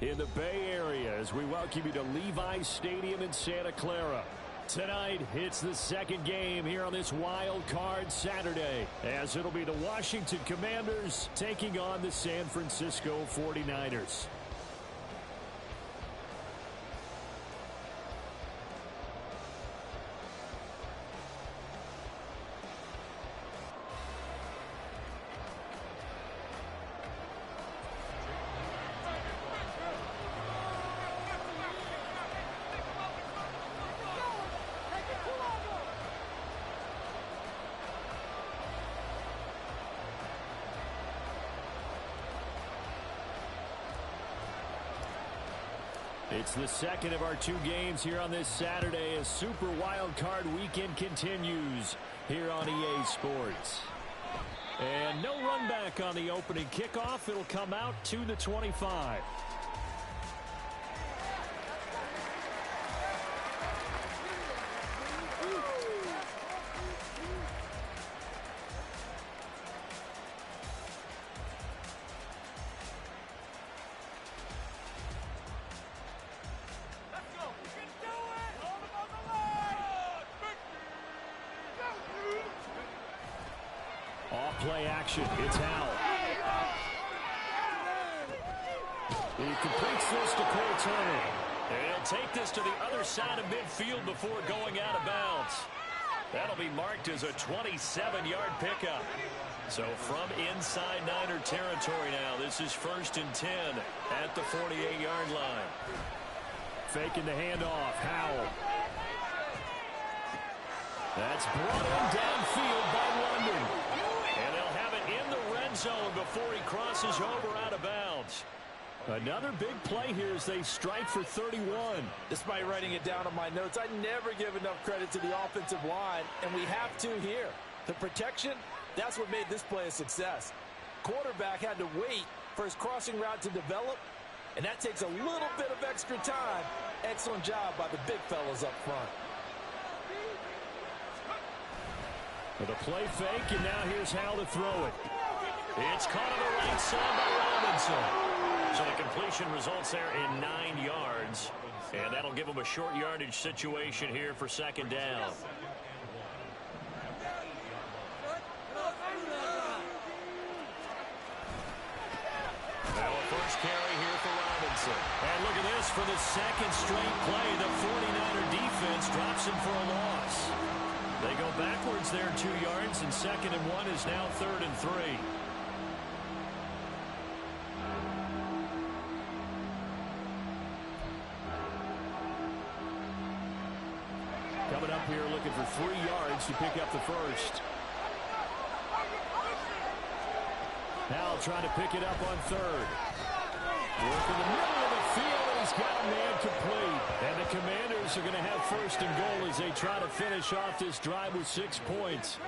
in the Bay Area as we welcome you to Levi's Stadium in Santa Clara. Tonight, it's the second game here on this Wild Card Saturday, as it'll be the Washington Commanders taking on the San Francisco 49ers. It's the second of our two games here on this Saturday as Super Wild Card Weekend continues here on EA Sports. And no run back on the opening kickoff. It'll come out to the 25. Play action. It's Howell. He completes this to Cole Turner. And he'll take this to the other side of midfield before going out of bounds. That'll be marked as a 27-yard pickup. So from inside Niner territory now, this is 1st and 10 at the 48-yard line. Faking the handoff. Howell. That's brought in downfield by London. And they'll have it in the red zone before he crosses over out of bounds. Another big play here as they strike for 31. Despite writing it down on my notes, I never give enough credit to the offensive line, and we have to here. The protection, that's what made this play a success. Quarterback had to wait for his crossing route to develop, and that takes a little bit of extra time. Excellent job by the big fellas up front. With a play fake, and now here's how to throw it. It's caught on the right side by Robinson. So the completion results there in 9 yards. And that'll give them a short yardage situation here for 2nd down. Now a first carry here for Robinson. And look at this for the 2nd straight play. The 49er defense drops him for a loss. They go backwards there 2 yards, and 2nd and 1 is now 3rd and 3. Coming up here looking for 3 yards to pick up the first. Howell trying to pick it up on 3rd. Work in the middle of the field, and he's got a man complete. And the Commanders are going to have 1st and goal as they try to finish off this drive with 6 points.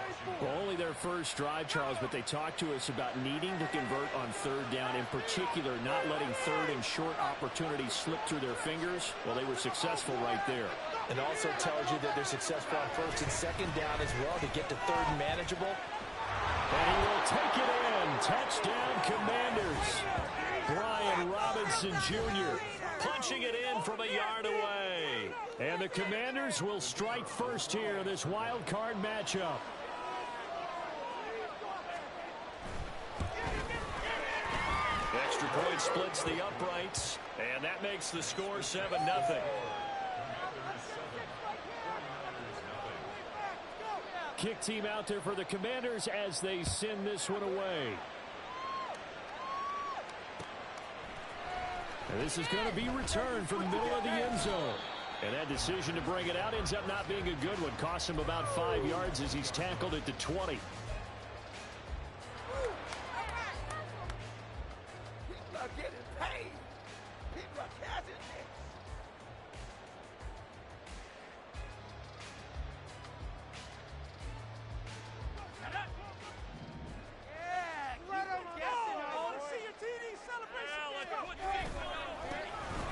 Well, only their first drive, Charles, but they talked to us about needing to convert on 3rd down, in particular not letting 3rd and short opportunities slip through their fingers. Well, they were successful right there. It also tells you that they're successful on 1st and 2nd down as well to get to 3rd and manageable. And he will take it in. Touchdown, Commanders. Brian Robinson Jr. punching it in from a yard away. And the Commanders will strike first here in this wild card matchup. Extra point splits the uprights, and that makes the score 7-0. Kick team out there for the Commanders as they send this one away. And this is going to be returned from the middle of the end zone. And that decision to bring it out ends up not being a good one. Costs him about 5 yards as he's tackled at the 20. People are getting paid. People are catching it.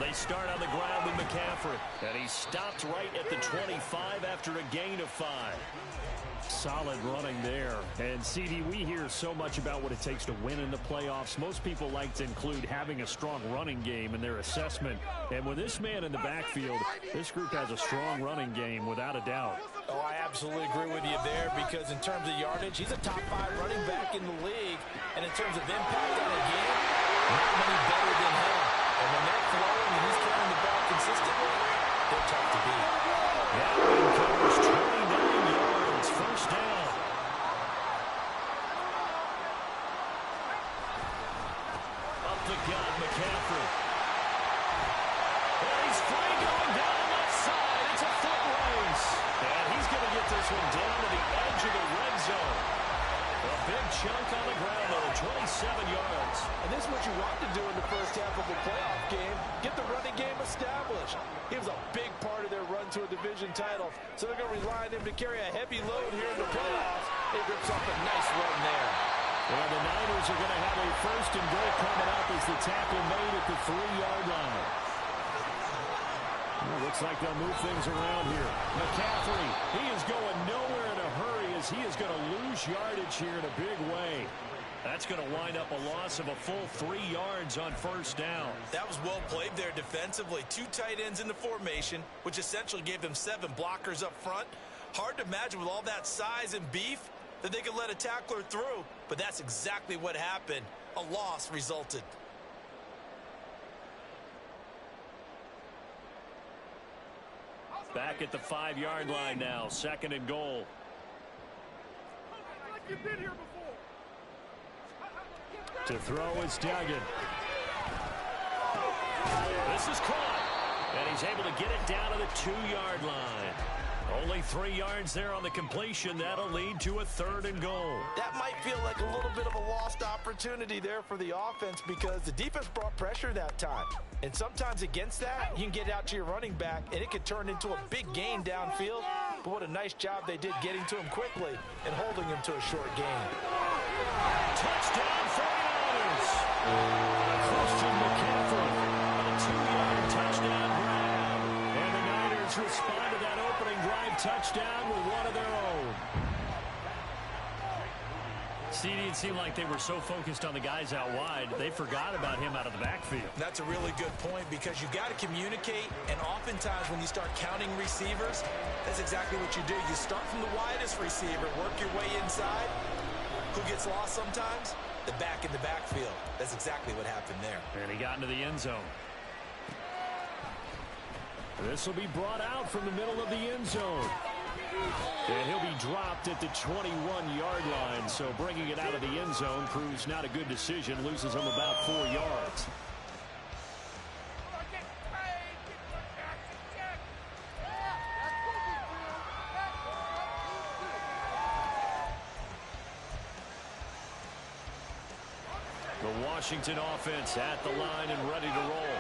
They start on the ground with McCaffrey. And he stopped right at the 25 after a gain of 5. Solid running there. And, CD, we hear so much about what it takes to win in the playoffs. Most people like to include having a strong running game in their assessment. And with this man in the backfield, this group has a strong running game without a doubt. Oh, I absolutely agree with you there because in terms of yardage, he's a top 5 running back in the league. And in terms of impact on the game, not many better than him. And when they're flowing and he's carrying the ball consistently, they're tough to beat. That one covers 29 yards, first down. Up the gut, McCaffrey. And he's free going down the left side. It's a foot race. And he's going to get this one down to the edge of the red zone. A big chunk on the ground, though, 27 yards. And this is what you want to do in the first half of a playoff game. Get the running game established. He was a big part of their run to a division title. So they're going to rely on him to carry a heavy load here in the playoffs. He rips off a nice run there. And the Niners are going to have a first and goal coming up as the tackle made at the 3-yard line. Well, looks like they'll move things around here. McCaffrey, he is going nowhere in a hurry as he is going to lose yardage here in a big way. That's going to wind up a loss of a full 3 yards on first down. That was well played there defensively. 2 tight ends in the formation, which essentially gave them 7 blockers up front. Hard to imagine with all that size and beef that they could let a tackler through, but that's exactly what happened. A loss resulted. Back at the 5-yard line now, second and goal. You've been here before. To throw is Duggan. This is caught. And he's able to get it down to the 2-yard line. Only 3 yards there on the completion. That'll lead to a third and goal. That might feel like a little bit of a lost opportunity there for the offense because the defense brought pressure that time. And sometimes against that, you can get out to your running back, and it could turn into a big gain downfield. But what a nice job they did getting to him quickly and holding him to a short gain. Touchdown 49ers. Christian McCaffrey. A 2-yard touchdown grab. And the Niners respond to that opening drive touchdown with one of their own. CD, it seemed like they were so focused on the guys out wide, they forgot about him out of the backfield. That's a really good point because you got to communicate, and oftentimes when you start counting receivers, that's exactly what you do. You start from the widest receiver, work your way inside. Who gets lost sometimes? The back in the backfield. That's exactly what happened there. And he got into the end zone. This will be brought out from the middle of the end zone. And he'll be dropped at the 21-yard line. So bringing it out of the end zone proves not a good decision. Loses him about 4 yards. The Washington offense at the line and ready to roll.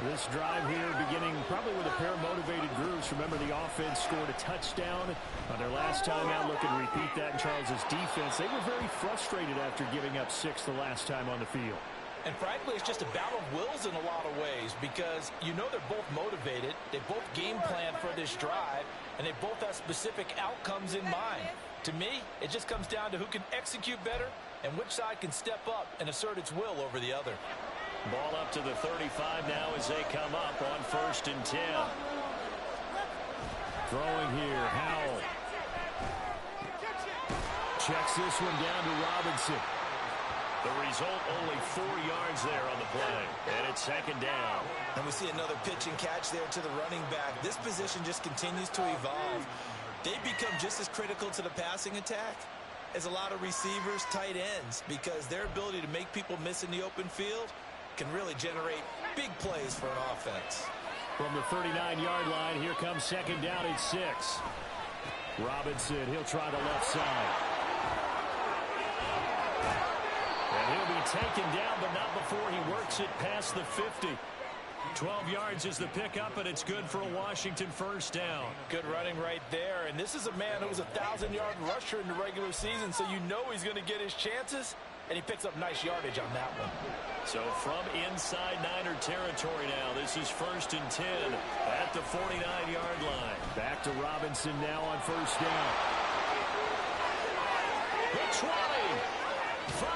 This drive here beginning probably with a pair of motivated groups. Remember, the offense scored a touchdown on their last time out. Looking to repeat that in Charles's defense. They were very frustrated after giving up 6 the last time on the field. And frankly, it's just a battle of wills in a lot of ways because you know they're both motivated. They both game plan for this drive, and they both have specific outcomes in mind. To me, it just comes down to who can execute better and which side can step up and assert its will over the other. Ball up to the 35 now as they come up on 1st and 10. Throwing here, Howell. Checks this one down to Robinson. The result, only 4 yards there on the play. And it's 2nd down. And we see another pitch and catch there to the running back. This position just continues to evolve. They become just as critical to the passing attack as a lot of receivers, tight ends, because their ability to make people miss in the open field can really generate big plays for an offense. From the 39-yard line, here comes 2nd down at 6. Robinson, he'll try the left side. And he'll be taken down, but not before he works it past the 50. 12 yards is the pickup, and it's good for a Washington 1st down. Good running right there, and this is a man who was a 1,000-yard rusher in the regular season, so you know he's going to get his chances. and he picks up nice yardage on that one. So from inside Niner territory now, this is 1st and 10 at the 49-yard line. Back to Robinson now on first down. The 20, 5,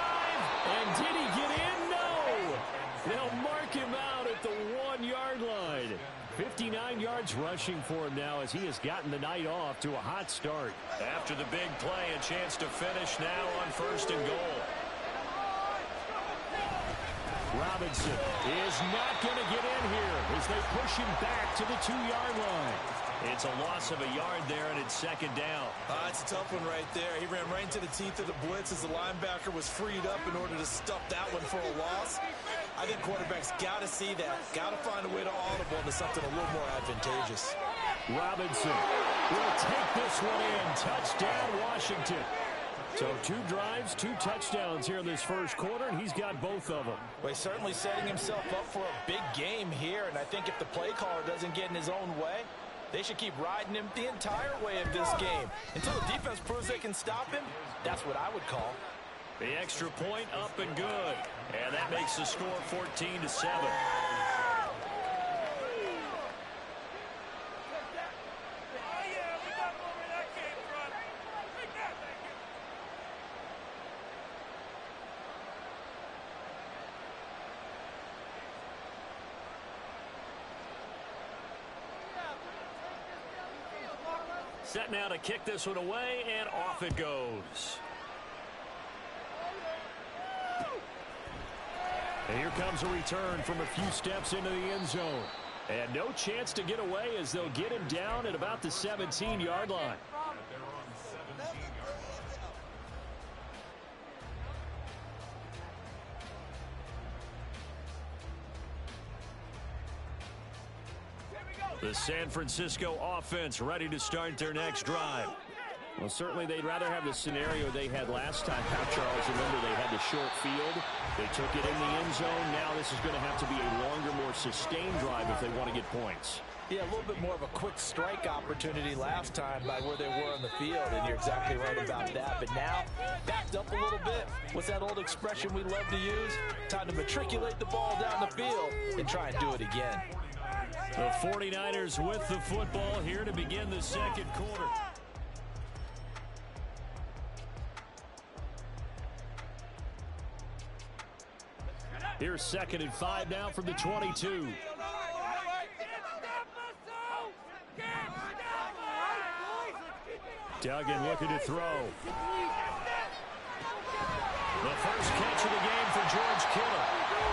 and did he get in? No! They'll mark him out at the 1-yard line. 59 yards rushing for him now as he has gotten the night off to a hot start. After the big play, a chance to finish now on 1st and goal. Robinson is not going to get in here as they push him back to the 2-yard line. It's a loss of a yard there, and it's 2nd down. It's a tough one right there. He ran right into the teeth of the blitz as the linebacker was freed up in order to stuff that one for a loss. I think quarterbacks got to see that. Got to find a way to audible into something a little more advantageous. Robinson will take this one in. Touchdown, Washington. So 2 drives, 2 touchdowns here in this first quarter, and he's got both of them. Well, he's certainly setting himself up for a big game here, and I think if the play caller doesn't get in his own way, they should keep riding him the entire way of this game. Until the defense proves they can stop him, that's what I would call. The extra point up and good. And that makes the score 14-7. Set now to kick this one away, and off it goes. And here comes a return from a few steps into the end zone. And no chance to get away as they'll get him down at about the 17-yard line. The San Francisco offense ready to start their next drive. Well, certainly they'd rather have the scenario they had last time out, Charles. Remember, they had the short field. They took it in the end zone. Now this is going to have to be a longer, more sustained drive if they want to get points. Yeah, a little bit more of a quick strike opportunity last time by where they were on the field, and you're exactly right about that. But now, backed up a little bit. What's that old expression we love to use? Time to matriculate the ball down the field and try and do it again. The 49ers with the football here to begin the second quarter. Here's 2nd and 5 now from the 22. Duggan looking to throw. The first catch of the game for George Kittle.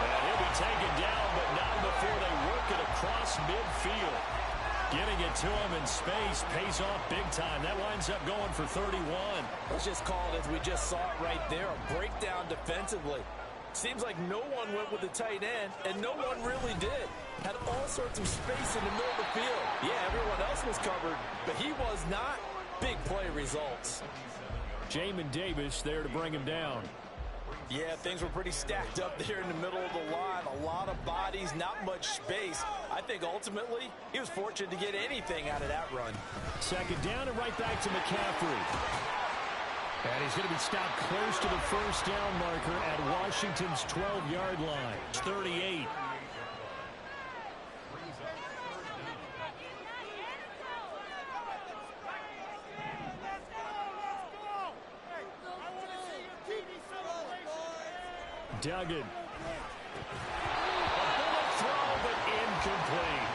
And he'll be taken down, but not before they work it across midfield. Getting it to him in space pays off big time. That winds up going for 31. Let's just call it, as we just saw it right there, a breakdown defensively. Seems like no one went with the tight end, and no one really did. Had all sorts of space in the middle of the field. Yeah, everyone else was covered, but he was not. Big play results. Jamin Davis there to bring him down. Yeah, things were pretty stacked up there in the middle of the line. A lot of bodies, not much space. I think ultimately he was fortunate to get anything out of that run. 2nd down and right back to McCaffrey. And he's going to be stopped close to the first down marker at Washington's 12-yard line. 38. Duggan. A bullet throw, but incomplete.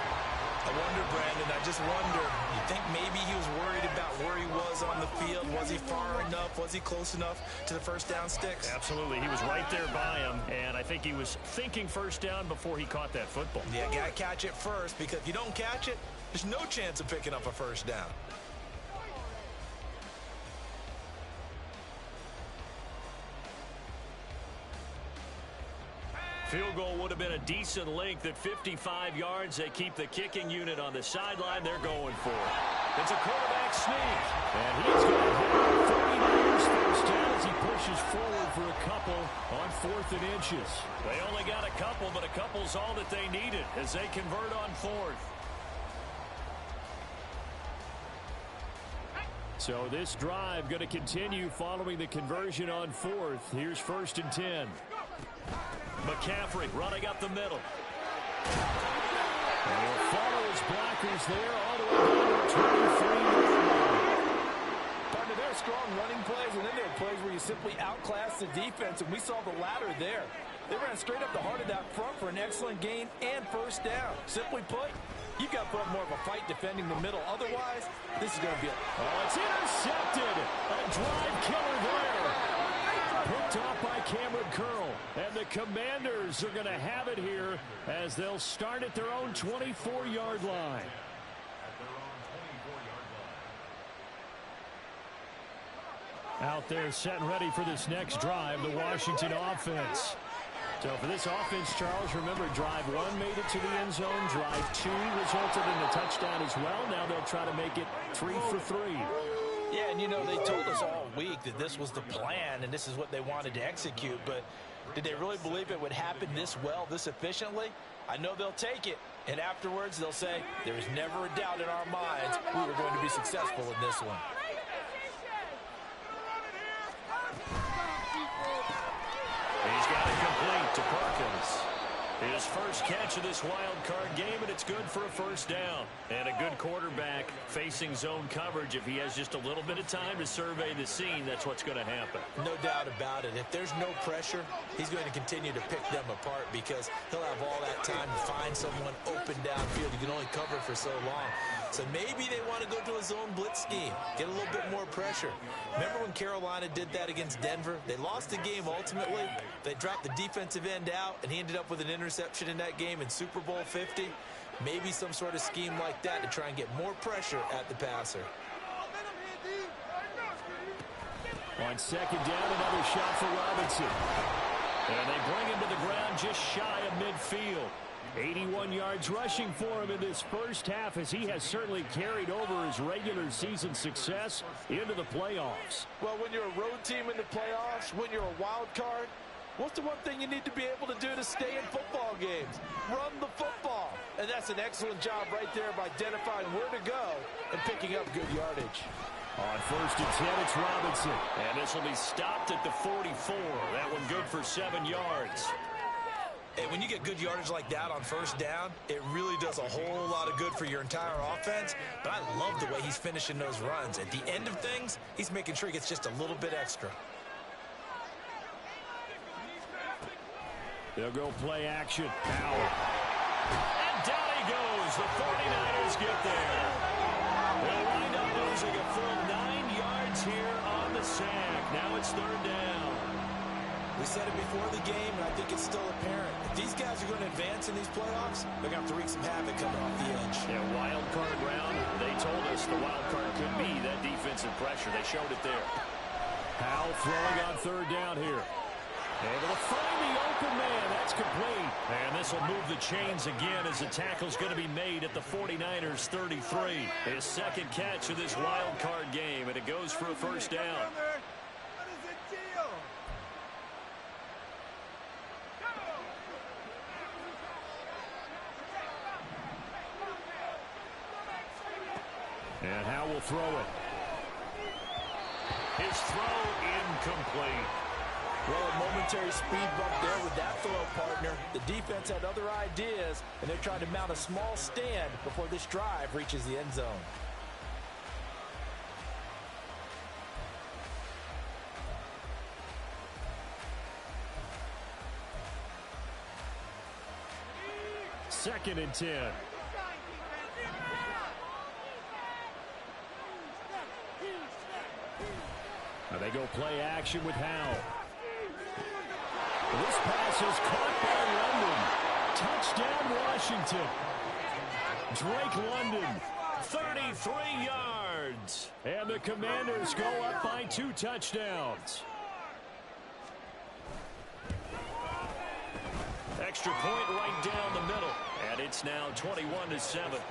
I wonder, Brandon, I just wonder, you think maybe he was worried about where he was on the field? Was he far enough? Was he close enough to the first down sticks? Absolutely. He was right there by him, and I think he was thinking first down before he caught that football. Yeah, got to catch it first, because if you don't catch it, there's no chance of picking up a first down. Field goal would have been a decent length at 55 yards. They keep the kicking unit on the sideline. They're going for it. It's a quarterback sneak. And he's going to have 49ers first down as he pushes forward for a couple on 4th and inches. They only got a couple, but a couple's all that they needed as they convert on 4th. So this drive going to continue following the conversion on fourth. Here's 1st and 10. McCaffrey running up the middle. And he'll follow his blockers there all the way down to 23. Partner, there are strong running plays, and then there are plays where you simply outclass the defense, and we saw the latter there. They ran straight up the heart of that front for an excellent gain and 1st down. Simply put, you've got to put up more of a fight defending the middle. Otherwise, this is going to be it's intercepted. A drive killer there. Picked off by Cameron Curl. And the Commanders are going to have it here as they'll start at their own 24-yard line. Out there set and ready for this next drive, the Washington offense. So for this offense, Charles, remember, drive 1 made it to the end zone. Drive 2 resulted in a touchdown as well. Now they'll try to make it 3 for 3. Yeah, and you know, they told us all week that this was the plan and this is what they wanted to execute. But did they really believe it would happen this well, this efficiently? I know they'll take it. And afterwards, they'll say, there was never a doubt in our minds we were going to be successful in this one. He's got it complete to Perkins. His first catch of this wild card game, and it's good for a 1st down. And a good quarterback facing zone coverage. If he has just a little bit of time to survey the scene, that's what's going to happen. No doubt about it. If there's no pressure, he's going to continue to pick them apart because he'll have all that time to find someone open downfield. You can only cover for so long. So maybe they want to go to a zone blitz scheme, get a little bit more pressure. Remember when Carolina did that against Denver? They lost the game ultimately. They dropped the defensive end out, and he ended up with an interception in that game in Super Bowl 50. Maybe some sort of scheme like that to try and get more pressure at the passer. On 2nd down, another shot for Robinson. And they bring him to the ground just shy of midfield. 81 yards rushing for him in this first half, as he has certainly carried over his regular season success into the playoffs. Well, when you're a road team in the playoffs, when you're a wild card, what's the one thing you need to be able to do to stay in football games? Run the football. And that's an excellent job right there of identifying where to go and picking up good yardage. On 1st and 10, it's Robinson. And this will be stopped at the 44. That one good for 7 yards. And when you get good yardage like that on 1st down, it really does a whole lot of good for your entire offense. But I love the way he's finishing those runs. At the end of things, he's making sure he gets just a little bit extra. They'll go play action. Howard. And down he goes. The 49ers get there. They'll wind up losing a full 9 yards here on the sack. Now it's 3rd down. We said it before the game, and I think it's still apparent. If these guys are going to advance in these playoffs, they're going to have to wreak some havoc coming off the edge. Yeah, wild card round. They told us the wild card could be that defensive pressure. They showed it there. Powell throwing on 3rd down here. Able to find the open man. That's complete. And this will move the chains again as the tackle's going to be made at the 49ers 33. His 2nd catch of this wild card game, and it goes for a 1st down. And Howe will throw it. His throw incomplete. Well, a momentary speed bump there with that throw, partner. The defense had other ideas, and they're trying to mount a small stand before this drive reaches the end zone. Second and 10. Now they go play action with Howe. This pass is caught by London. Touchdown, Washington. 33 yards. And the Commanders go up by 2 touchdowns. Extra point right down the middle. And it's now 21-7.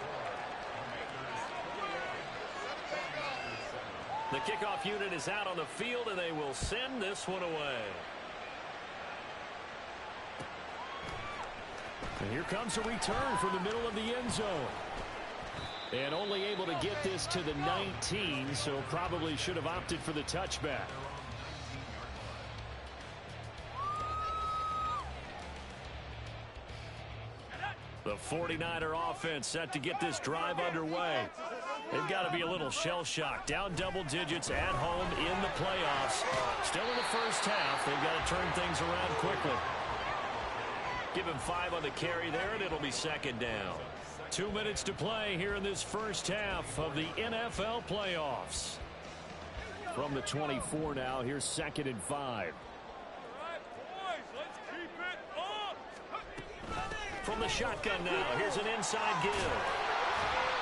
The kickoff unit is out on the field, and they will send this one away. And here comes a return from the middle of the end zone. And only able to get this to the 19, so probably should have opted for the touchback. The 49er offense set to get this drive underway. They've got to be a little shell-shocked. Down double digits at home in the playoffs. Still in the first half. They've got to turn things around quickly. Give him 5 on the carry there, and it'll be second down. 2 minutes to play here in this first half of the NFL playoffs. From the 24 now, here's 2nd and 5. From the shotgun now, here's an inside give.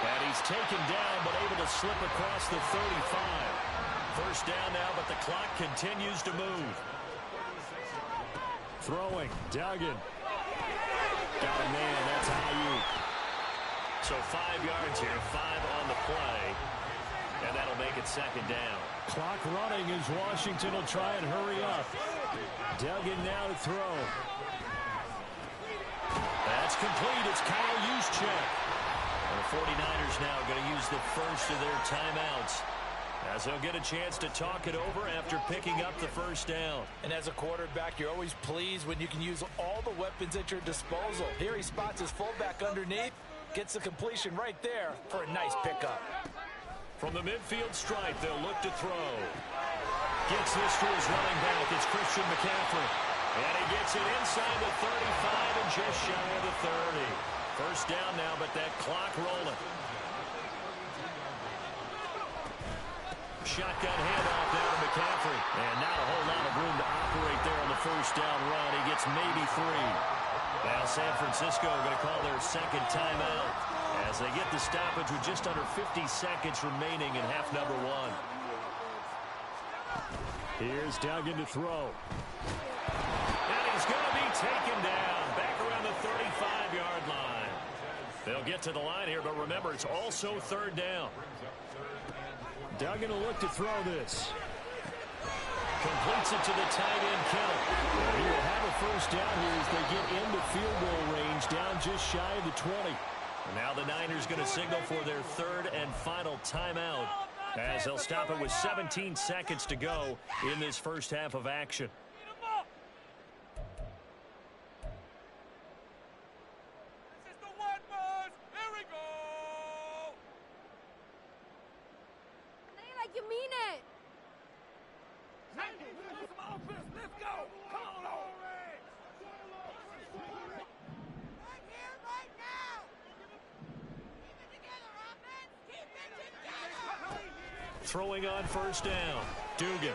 And he's taken down, but able to slip across the 35. First down now, but the clock continues to move. Throwing, Duggan. Got a man, that's Ayuk. So 5 yards here, 5 on the play. And that'll make it second down. Clock running as Washington will try and hurry up. Duggan now to throw. That's complete. It's Kyle Juszczyk. And the 49ers now going to use the first of their timeouts, as they'll get a chance to talk it over after picking up the first down. And as a quarterback, you're always pleased when you can use all the weapons at your disposal. Here he spots his fullback underneath, gets the completion right there for a nice pickup. From the midfield stripe, they'll look to throw. Gets this to his running back. It's Christian McCaffrey. And he gets it inside the 35 and just shy of the 30. First down now, but that clock rolling. Shotgun handoff down to McCaffrey. And not a whole lot of room to operate there on the first down run. He gets maybe 3. Now San Francisco going to call their second timeout as they get the stoppage with just under 50 seconds remaining in half number 1. Here's Duggan to throw. And he's going to be taken down back around the 35-yard line. They'll get to the line here, but remember, it's also third down. Duggan will look to throw this. Completes it to the tight end, Kittle. He will have a first down here as they get into field goal range, down just shy of the 20. And now the Niners going to signal for their third and final timeout, as they'll stop it with 17 seconds to go in this first half of action. Throwing on first down. Dugan.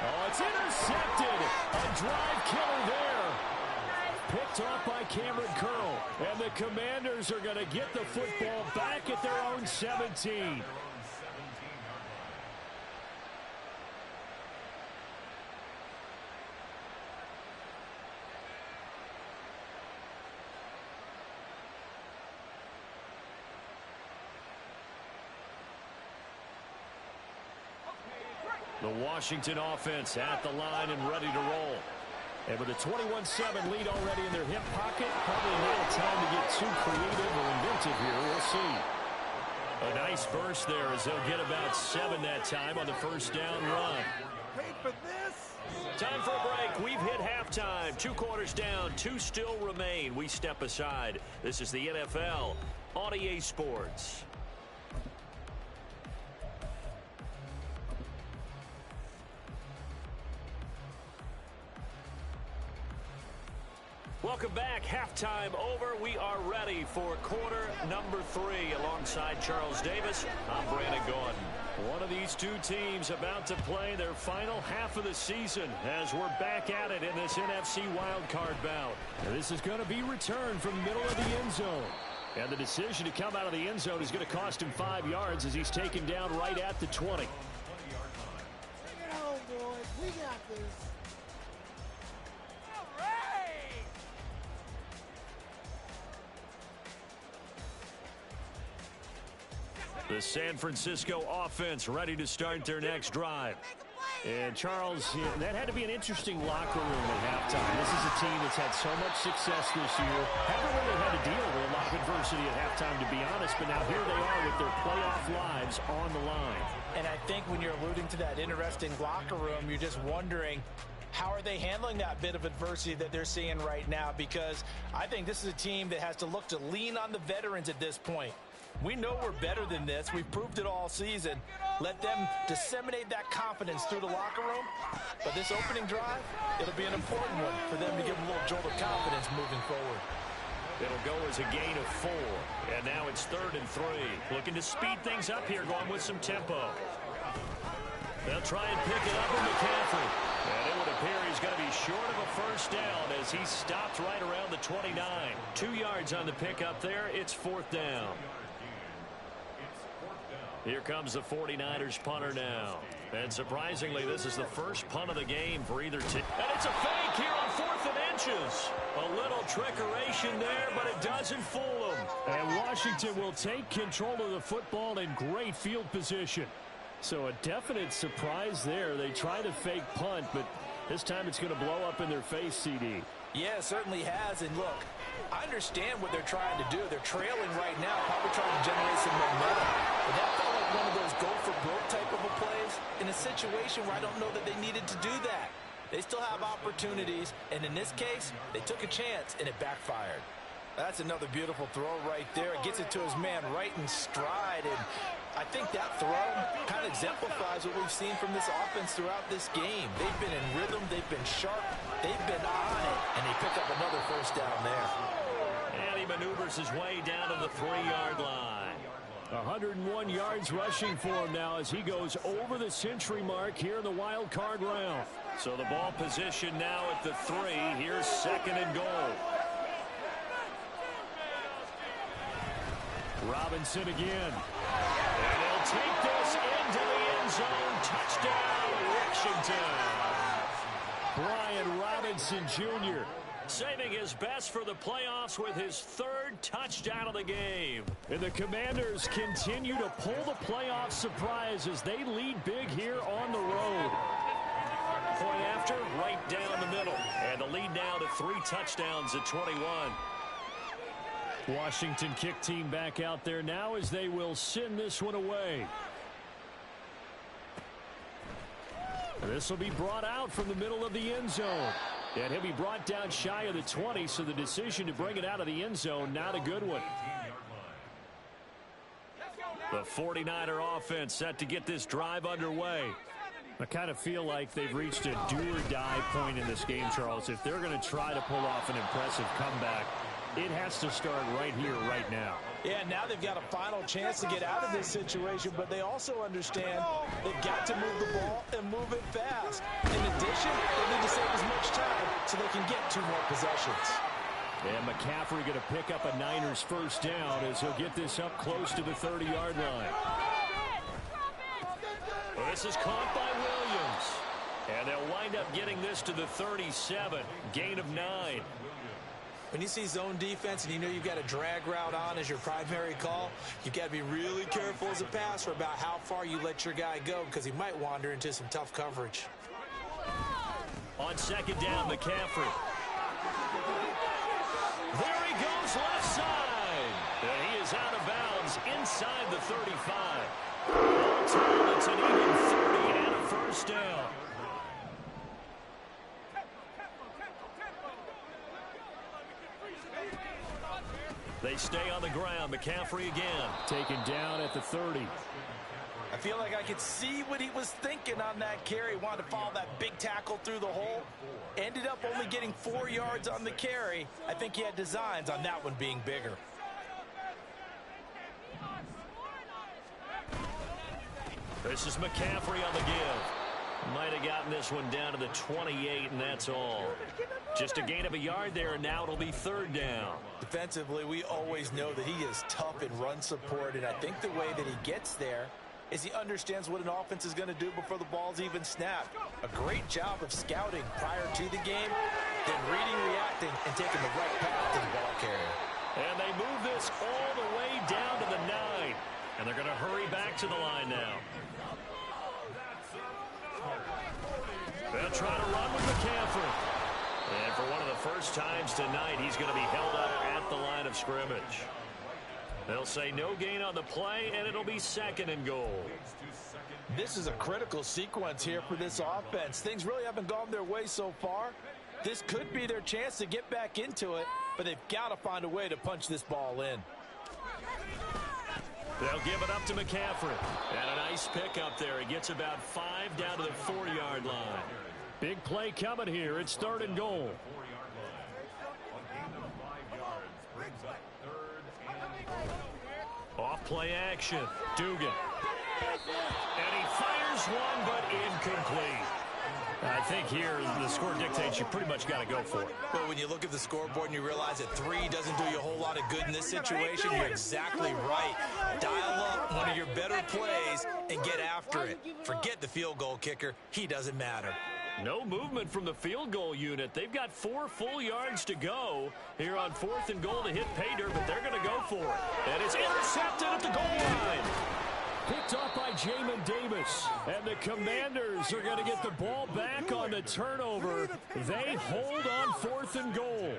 Oh, it's intercepted. A drive killer there. Picked off by Cameron Curl. And the Commanders are going to get the football back at their own 17. The Washington offense at the line and ready to roll. And with a 21-7 lead already in their hip pocket, probably not time to get too creative or inventive here. We'll see. A nice burst there as they'll get about 7 that time on the first down run. Wait for this. Time for a break. We've hit halftime. 2 quarters down. 2 still remain. We step aside. This is the NFL on EA Sports. Welcome back. Halftime over. We are ready for quarter number 3 alongside Charles Davis. I'm Brandon Gordon. One of these two teams about to play their final half of the season as we're back at it in this NFC Wildcard bout. And this is going to be returned from the middle of the end zone. And the decision to come out of the end zone is going to cost him 5 yards as he's taken down right at the 20. Bring it home, boys. We got this. The San Francisco offense ready to start their next drive. And Charles, that had to be an interesting locker room at halftime. This is a team that's had so much success this year. Haven't really had to deal with a lot of adversity adversity at halftime, to be honest, but now here they are with their playoff lives on the line. And I think when you're alluding to that interesting locker room, you're just wondering, how are they handling that bit of adversity that they're seeing right now? Because I think this is a team that has to look to lean on the veterans at this point. We know we're better than this. We've proved it all season. Let them disseminate that confidence through the locker room. But this opening drive, it'll be an important one for them to give them a little jolt of confidence moving forward. It'll go as a gain of 4. And now it's 3rd and 3. Looking to speed things up here, going with some tempo. They'll try and pick it up with McCaffrey. And it would appear he's going to be short of a first down as he stopped right around the 29. 2 yards on the pickup there. It's 4th down. Here comes the 49ers punter now. And surprisingly, this is the first punt of the game for either team. And it's a fake here on 4th and inches. A little trickeration there, but it doesn't fool them. And Washington will take control of the football in great field position. So a definite surprise there. They try to fake punt, but this time it's going to blow up in their face, CD. Yeah, it certainly has. And look, I understand what they're trying to do. They're trailing right now, probably trying to generate some momentum. But that felt like one of those go-for-broke type of a plays in a situation where I don't know that they needed to do that. They still have opportunities, and in this case, they took a chance, and it backfired. That's another beautiful throw right there. It gets it to his man right in stride, and I think that throw kind of exemplifies what we've seen from this offense throughout this game. They've been in rhythm, they've been sharp, they've been on it, and they pick up another first down there. And he maneuvers his way down to the 3-yard line. 101 yards rushing for him now as he goes over the century mark here in the wild card round. So the ball position now at the 3. Here's 2nd and goal. Robinson again. And he'll take this into the end zone. Touchdown, Washington. Brian Robinson Jr. saving his best for the playoffs with his 3rd touchdown of the game. And the Commanders continue to pull the playoff surprise as they lead big here on the road. Point after, right down the middle. And the lead now to 3 touchdowns at 21. Washington kick team back out there now as they will send this one away. This will be brought out from the middle of the end zone. And he'll be brought down shy of the 20, so the decision to bring it out of the end zone, not a good one. The 49er offense set to get this drive underway. I kind of feel like they've reached a do-or-die point in this game, Charles. If they're going to try to pull off an impressive comeback, it has to start right here, right now. Yeah, now they've got a final chance to get out of this situation, but they also understand they've got to move the ball and move it fast. In addition, they need to save as much time so they can get 2 more possessions. And McCaffrey going to pick up a Niners first down as he'll get this up close to the 30-yard line. Well, this is caught by Williams. And they'll wind up getting this to the 37. Gain of 9. When you see zone defense and you know you've got a drag route on as your primary call, you've got to be really careful as a passer about how far you let your guy go because he might wander into some tough coverage. On 2nd down, McCaffrey. There he goes left side. And he is out of bounds inside the 35. All told, it's an even 30 and a first down. They stay on the ground. McCaffrey again. Taken down at the 30. I feel like I could see what he was thinking on that carry. Wanted to follow that big tackle through the hole. Ended up only getting 4 yards on the carry. I think he had designs on that one being bigger. This is McCaffrey on the give. Might have gotten this one down to the 28, and that's all. Just a gain of a yard there, and now it'll be 3rd down. Defensively, we always know that he is tough in run support, and I think the way that he gets there is he understands what an offense is going to do before the ball's even snapped. A great job of scouting prior to the game, then reading, reacting, and taking the right path to the ball carrier. And they move this all the way down to the 9. And they're going to hurry back to the line now. They'll try to run with McCaffrey. And for one of the first times tonight, he's going to be held up at the line of scrimmage. They'll say no gain on the play, and it'll be second and goal. This is a critical sequence here for this offense. Things really haven't gone their way so far. This could be their chance to get back into it, but they've got to find a way to punch this ball in. They'll give it up to McCaffrey. And a nice pick up there. He gets about 5 down to the 4-yard line. Big play coming here. It's third and goal. Off play action. Dugan. And he fires one, but incomplete. I think here the score dictates you pretty much got to go for it. But when you look at the scoreboard and you realize that 3 doesn't do you a whole lot of good in this situation, you're exactly right. Dial up one of your better plays and get after it. Forget the field goal kicker. He doesn't matter. No movement from the field goal unit. They've got 4 full yards to go here on 4th and goal to hit pay dirt, but they're going to go for it. And it's intercepted at the goal line. Picked off by Jamin Davis. And the Commanders are going to get the ball back on the turnover. They hold on 4th and goal.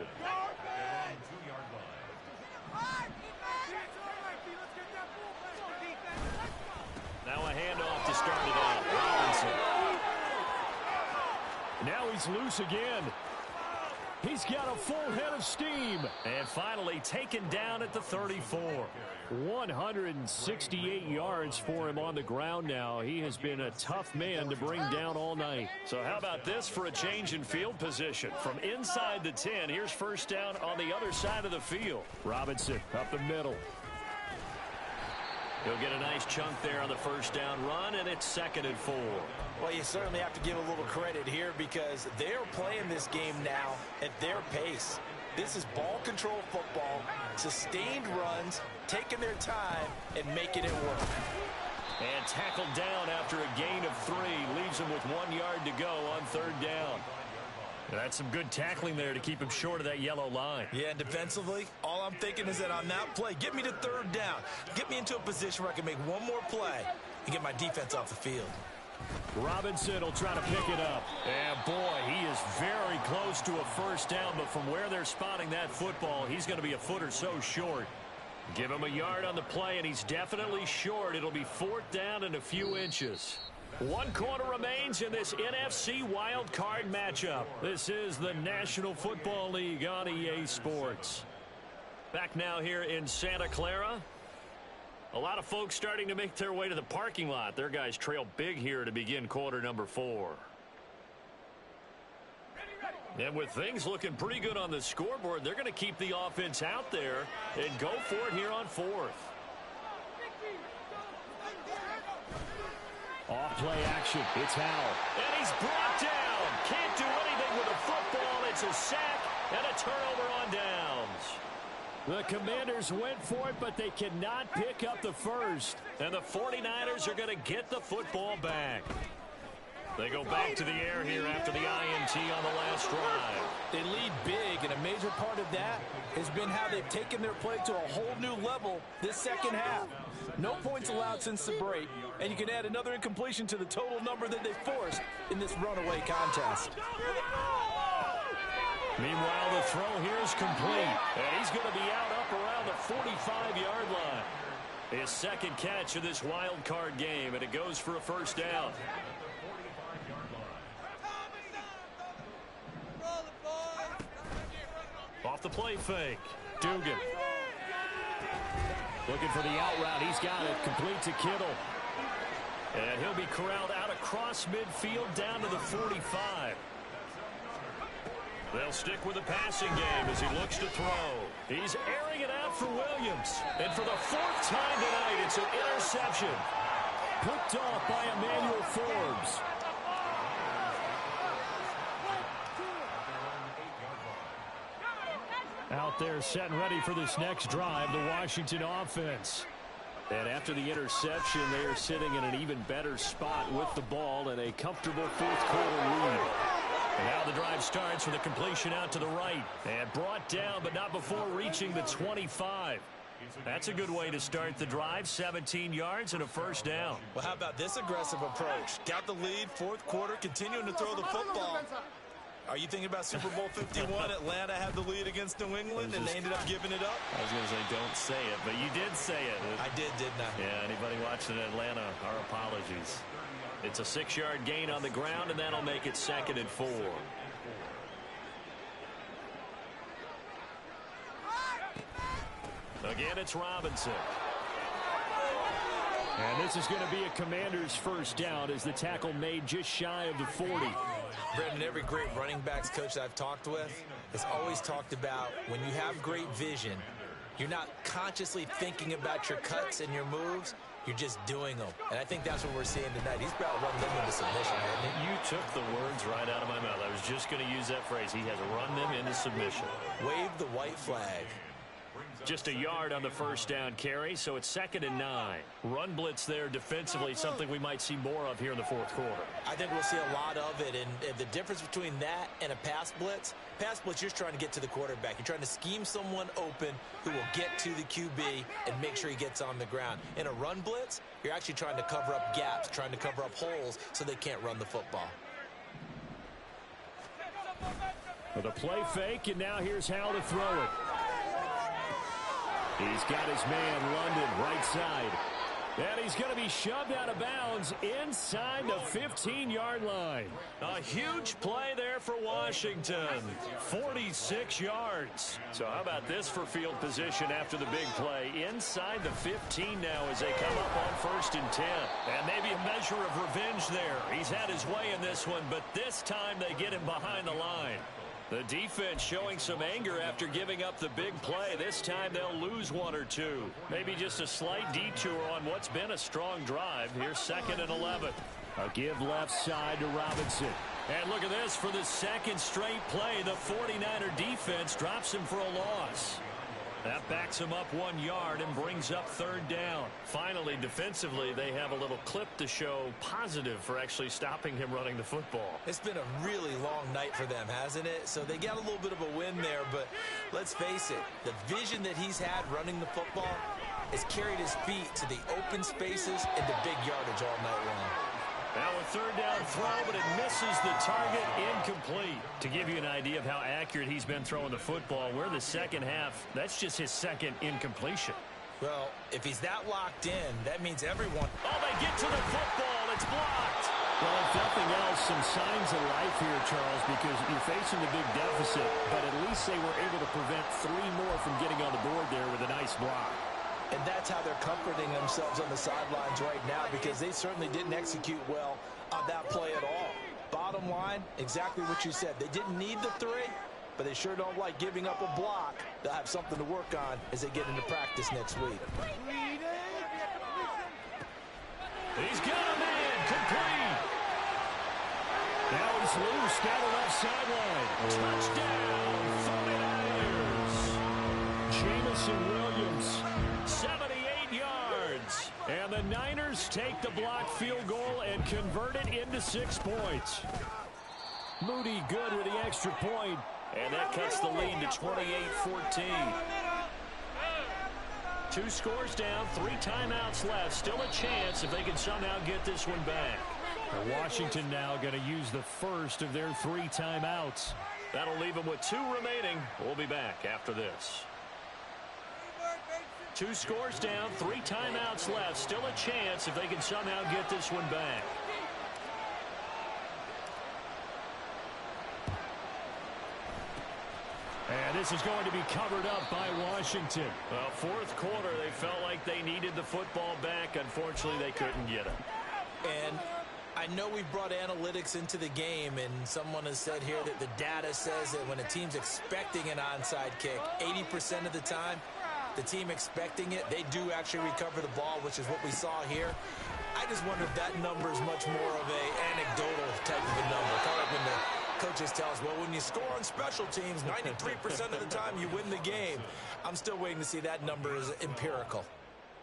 Now a handoff to start it out. Robinson. Now he's loose again. He's got a full head of steam. And finally taken down at the 34. 168 yards for him on the ground now. He has been a tough man to bring down all night. So how about this for a change in field position? From inside the 10, here's first down on the other side of the field. Robinson up the middle. He'll get a nice chunk there on the first down run, and it's 2nd and 4. Well, you certainly have to give a little credit here because they're playing this game now at their pace. This is ball control football, sustained runs, taking their time, and making it work. And tackled down after a gain of 3. Leaves him with 1 yard to go on 3rd down. That's some good tackling there to keep him short of that yellow line. Yeah, and defensively, all I'm thinking is that on that play, get me to 3rd down. Get me into a position where I can make one more play and get my defense off the field. Robinson will try to pick it up. And, boy, he is very close to a first down, but from where they're spotting that football, he's going to be a foot or so short. Give him a yard on the play, and he's definitely short. It'll be 4th down and a few inches. 1 quarter remains in this NFC Wildcard matchup. This is the National Football League on EA Sports. Back now here in Santa Clara. A lot of folks starting to make their way to the parking lot. Their guys trail big here to begin quarter number 4. And with things looking pretty good on the scoreboard, they're going to keep the offense out there and go for it here on 4th. Off-play action. It's Howell. And he's brought down. Can't do anything with a football. It's a sack and a turnover on downs. The Commanders went for it, but they cannot pick up the first. And the 49ers are going to get the football back. They go back to the air here after the INT on the last drive. They lead big, and a major part of that has been how they've taken their play to a whole new level this second half. No points allowed since the break, and you can add another incompletion to the total number that they forced in this runaway contest. Meanwhile, the throw here is complete, and he's going to be out up around the 45-yard line. His second catch of this wild card game, and it goes for a first down. Off the play fake. Dugan. Looking for the out route. He's got it. Complete to Kittle. And he'll be corralled out across midfield down to the 45. They'll stick with the passing game as he looks to throw. He's airing it out for Williams. And for the 4th time tonight, it's an interception. Picked off by Emmanuel Forbes. Out there set and ready for this next drive, the Washington offense. And after the interception, they are sitting in an even better spot with the ball and a comfortable 4th quarter lead. And now the drive starts with a completion out to the right. And brought down, but not before reaching the 25. That's a good way to start the drive. 17 yards and a first down. Well, how about this aggressive approach? Got the lead, 4th quarter, continuing to throw the football. Are you thinking about Super Bowl 51? Atlanta had the lead against New England, and they ended up giving it up? I was going to say don't say it, but you did say it. I did, didn't I? Yeah, anybody watching Atlanta, our apologies. It's a 6-yard gain on the ground, and that'll make it 2nd and 4. Again, it's Robinson. And this is going to be a Commander's first down as the tackle made just shy of the 40. Brendan, every great running backs coach I've talked with has always talked about when you have great vision, you're not consciously thinking about your cuts and your moves. You're just doing them. And I think that's what we're seeing tonight. He's about to run them into submission, hasn't he? You took the words right out of my mouth. I was just going to use that phrase. He has run them into submission. Wave the white flag. Just a yard on the first down carry, so it's 2nd and 9. Run blitz there defensively, something we might see more of here in the fourth quarter. I think we'll see a lot of it, and the difference between that and a pass blitz, you're just trying to get to the quarterback. You're trying to scheme someone open who will get to the QB and make sure he gets on the ground. In a run blitz, you're actually trying to cover up gaps, trying to cover up holes so they can't run the football. With a play fake, and now here's how to throw it. He's got his man, London, right side. And he's going to be shoved out of bounds inside the 15-yard line. A huge play there for Washington. 46 yards. So how about this for field position after the big play? Inside the 15 now as they come up on 1st and 10. And maybe a measure of revenge there. He's had his way in this one, but this time they get him behind the line. The defense showing some anger after giving up the big play. This time they'll lose 1 or 2. Maybe just a slight detour on what's been a strong drive. Here's 2nd and 11. A give left side to Robinson. And look at this for the 2nd straight play. The 49er defense drops him for a loss. That backs him up 1 yard and brings up 3rd down. Finally, defensively, they have a little clip to show positive for actually stopping him running the football. It's been a really long night for them, hasn't it? So they got a little bit of a win there, but let's face it, the vision that he's had running the football has carried his feet to the open spaces and the big yardage all night long. Now a 3rd down throw, but it misses the target, incomplete. To give you an idea of how accurate he's been throwing the football, we're the second half. That's just his 2nd incompletion. Well, if he's that locked in, that means everyone... Oh, they get to the football. It's blocked. Well, if nothing else, some signs of life here, Charles, because you're facing a big deficit, but at least they were able to prevent 3 more from getting on the board there with a nice block. And that's how they're comforting themselves on the sidelines right now, because they certainly didn't execute well on that play at all. Bottom line, exactly what you said. They didn't need the 3, but they sure don't like giving up a block. They'll have something to work on as they get into practice next week. He's got a man, complete. Now he's loose, down the left sideline. Touchdown, 49ers. Jamison Williams. 78 yards. And the Niners take the blocked field goal and convert it into 6 points. Moody good with the extra point. And that cuts the lead to 28-14. 2 scores down, 3 timeouts left. Still a chance if they can somehow get this one back. Washington now going to use the first of their 3 timeouts. That'll leave them with 2 remaining. We'll be back after this. 2 scores down, 3 timeouts left. Still a chance if they can somehow get this one back. And this is going to be covered up by Washington. Well, 4th quarter, they felt like they needed the football back. Unfortunately, they couldn't get it. And I know we've brought analytics into the game, and someone has said here that the data says that when a team's expecting an onside kick, 80% of the time, the team expecting it, they do actually recover the ball, which is what we saw here. I just wonder if that number is much more of a anecdotal type of a number. Kind of like when the coaches tell us, well, when you score on special teams, 93% of the time you win the game. I'm still waiting to see that number is empirical.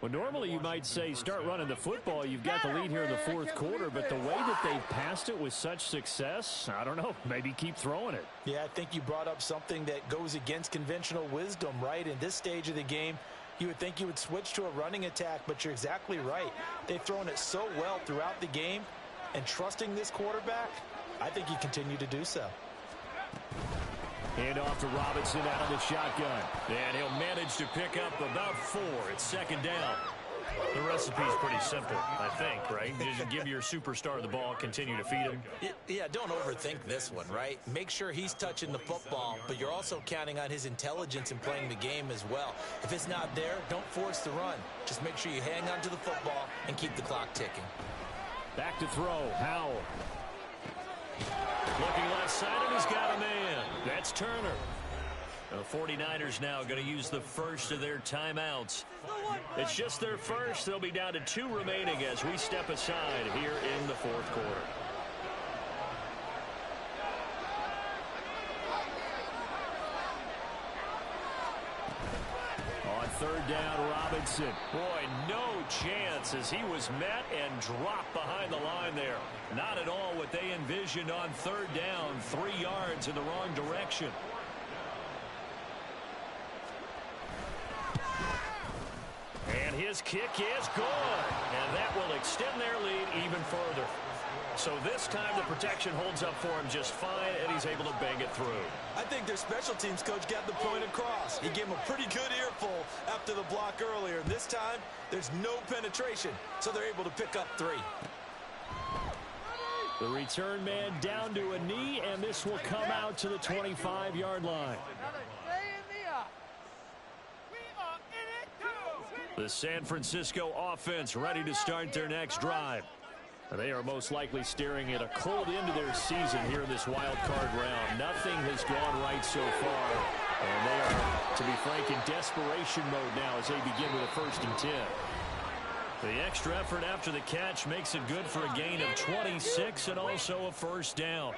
Well, normally you might say start running the football. You've got the lead here in the 4th quarter, but the way that they've passed it with such success, I don't know, maybe keep throwing it. Yeah, I think you brought up something that goes against conventional wisdom, right? In this stage of the game, you would think you would switch to a running attack, but you're exactly right. They've thrown it so well throughout the game, and trusting this quarterback, I think you continue to do so. Hand off to Robinson out of the shotgun. And he'll manage to pick up about 4. It's second down. The recipe's pretty simple, I think, right? Just give your superstar the ball, continue to feed him. Yeah, don't overthink this one, right? Make sure he's touching the football, but you're also counting on his intelligence in playing the game as well. If it's not there, don't force the run. Just make sure you hang on to the football and keep the clock ticking. Back to throw, Howell. Looking left side, and he's got a man. That's Turner. The 49ers now going to use the first of their timeouts. It's just their first. They'll be down to 2 remaining as we step aside here in the fourth quarter. On third down, Robinson. Boy, no chance as he was met and dropped behind the line there. Not at all what they envisioned on third down. 3 yards in the wrong direction. And his kick is good. And that will extend their lead even further. So this time the protection holds up for him just fine, and he's able to bang it through. I think their special teams coach got the point across. He gave him a pretty good earful after the block earlier. This time, there's no penetration, so they're able to pick up 3. The return man down to a knee, and this will come out to the 25-yard line. The San Francisco offense ready to start their next drive. They are most likely staring at a cold end to their season here in this wild card round. Nothing has gone right so far, and they are, to be frank, in desperation mode now as they begin with a 1st and 10. The extra effort after the catch makes it good for a gain of 26 and also a 1st down.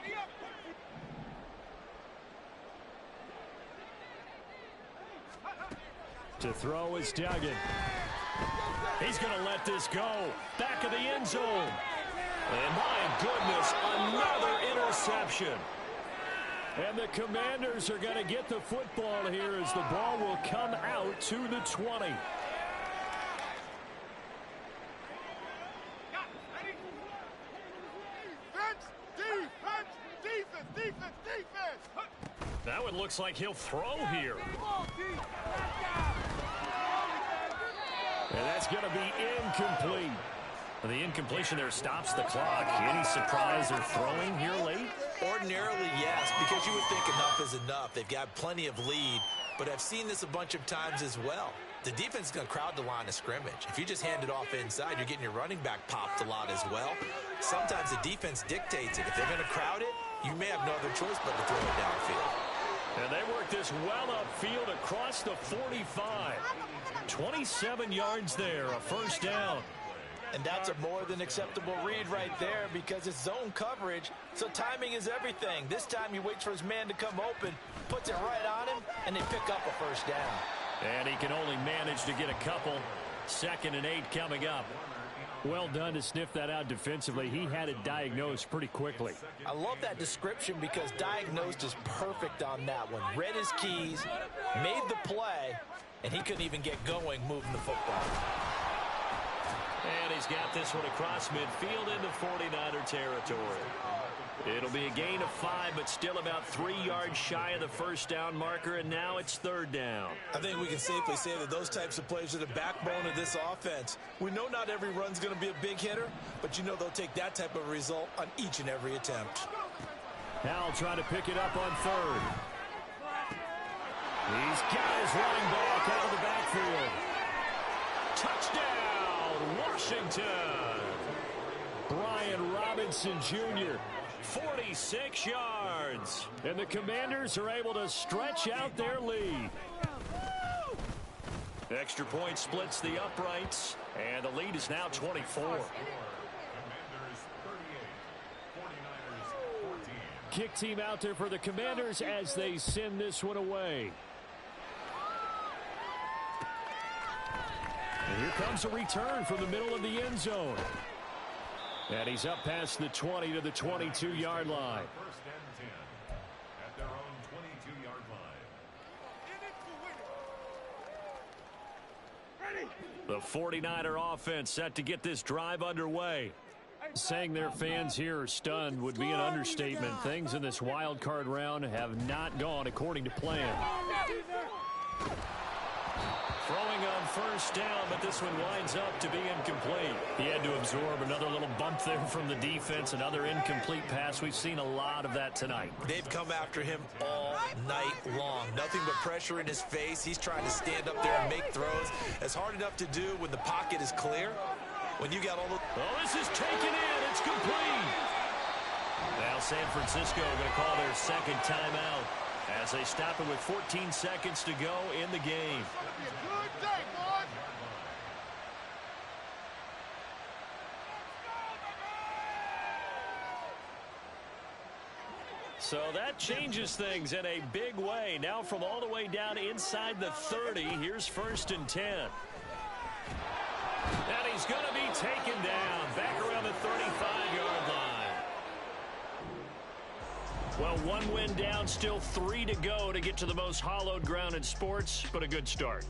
To throw is Duggan. He's going to let this go. Back of the end zone. And my goodness, another interception. And the Commanders are going to get the football here as the ball will come out to the 20. That one looks like he'll throw here. And that's going to be incomplete. The incompletion there stops the clock. Any surprise they're throwing here late? Ordinarily, yes, because you would think enough is enough. They've got plenty of lead, but I've seen this a bunch of times as well. The defense is going to crowd the line of scrimmage. If you just hand it off inside, you're getting your running back popped a lot as well. Sometimes the defense dictates it. If they're going to crowd it, you may have no other choice but to throw it downfield. And they work this well upfield across the 45. 27 yards there, a 1st down. And that's a more than acceptable read right there because it's zone coverage, so timing is everything. This time he waits for his man to come open, puts it right on him, and they pick up a 1st down. And he can only manage to get a couple. 2nd and 8 coming up. Well done to sniff that out defensively. He had it diagnosed pretty quickly. I love that description because diagnosed is perfect on that one. Read his keys, made the play, and he couldn't even get going moving the football. And he's got this one across midfield into 49er territory. It'll be a gain of 5, but still about 3 yards shy of the 1st down marker, and now it's 3rd down. I think we can safely say that those types of plays are the backbone of this offense. We know not every run's going to be a big hitter, but you know they'll take that type of result on each and every attempt. Howell trying to pick it up on 3rd. He's got his running back out of the backfield. Touchdown, Washington. Brian Robinson Jr., 46 yards. And the Commanders are able to stretch out their lead. Extra point splits the uprights, and the lead is now 24. Kick team out there for the Commanders as they send this one away. And here comes a return from the middle of the end zone. And he's up past the 20 to the 22-yard line. 1st and 10 at their own 22-yard line. The 49er offense set to get this drive underway. Saying their fans here are stunned would be an understatement. Things in this wild card round have not gone according to plan. Throwing on first down, but this one winds up to be incomplete. He had to absorb another little bump there from the defense, another incomplete pass. We've seen a lot of that tonight. They've come after him all night long. Nothing but pressure in his face. He's trying to stand up there and make throws. It's hard enough to do when the pocket is clear. When you got all the... Oh, this is taken in. It's complete. Now San Francisco going to call their second timeout as they stop it with 14 seconds to go in the game. So that changes things in a big way. Now from all the way down inside the 30, here's 1st and 10. And he's going to be taken down back around the 35-yard line. Well, 1 win down, still 3 to go to get to the most hallowed ground in sports, but a good start.